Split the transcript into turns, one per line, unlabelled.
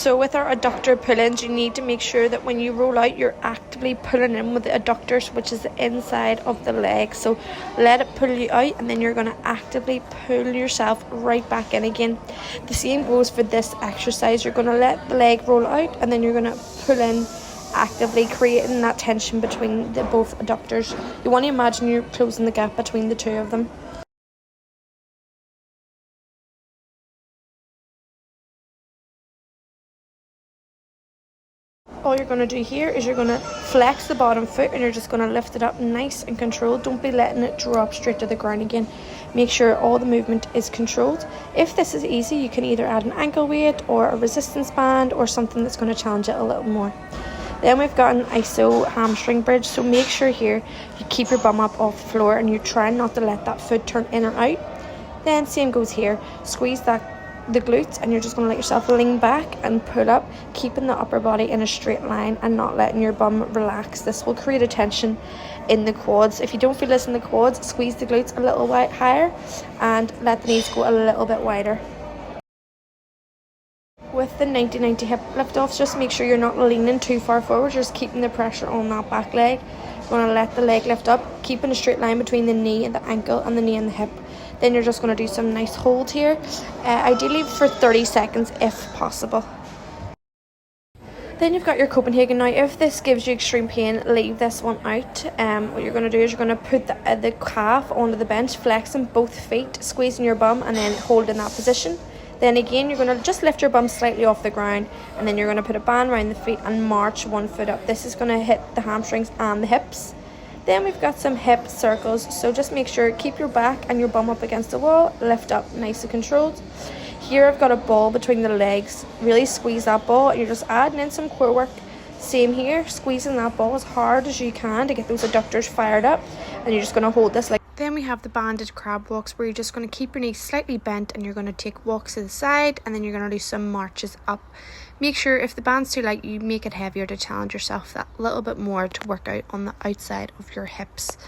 So with our adductor pull-ins, you need to make sure that when you roll out, you're actively pulling in with the adductors, which is the inside of the leg. So let it pull you out, and then you're going to actively pull yourself right back in again. The same goes for this exercise. You're going to let the leg roll out, and then you're going to pull in, actively creating that tension between the both adductors. You want to imagine you're closing the gap between the two of them. All you're going to do here is you're going to flex the bottom foot, and you're just going to lift it up nice and controlled. Don't be letting it drop straight to the ground again. Make sure all the movement is controlled. If this is easy, you can either add an ankle weight or a resistance band or something that's going to challenge it a little more. Then we've got an ISO hamstring bridge, so make sure here you keep your bum up off the floor and you try not to let that foot turn in or out. Then same goes here, squeeze the glutes, and you're just going to let yourself lean back and pull up, keeping the upper body in a straight line and not letting your bum relax. This will create a tension in the quads. If you don't feel this in the quads, squeeze the glutes a little higher and let the knees go a little bit wider. With the 90-90 hip lift offs, just make sure you're not leaning too far forward, just keeping the pressure on that back leg. You're going to let the leg lift up, keeping a straight line between the knee and the ankle and the knee and the hip. Then you're just going to do some nice hold here, ideally for 30 seconds if possible. Then you've got your Copenhagen. Now if this gives you extreme pain, leave this one out. What you're going to do is you're going to put the calf onto the bench, flexing both feet, squeezing your bum, and then hold in that position. Then again, you're going to just lift your bum slightly off the ground, and then you're going to put a band around the feet and march one foot up. This is going to hit the hamstrings and the hips. Then we've got some hip circles, so just make sure, keep your back and your bum up against the wall, lift up nice and controlled. Here I've got a ball between the legs, really squeeze that ball, and you're just adding in some core work. Same here, squeezing that ball as hard as you can to get those adductors fired up, and you're just going to hold this like. Then we have the banded crab walks, where you're just going to keep your knees slightly bent and you're going to take walks to the side, and then you're going to do some marches up. Make sure if the band's too light, you make it heavier to challenge yourself that little bit more to work out on the outside of your hips.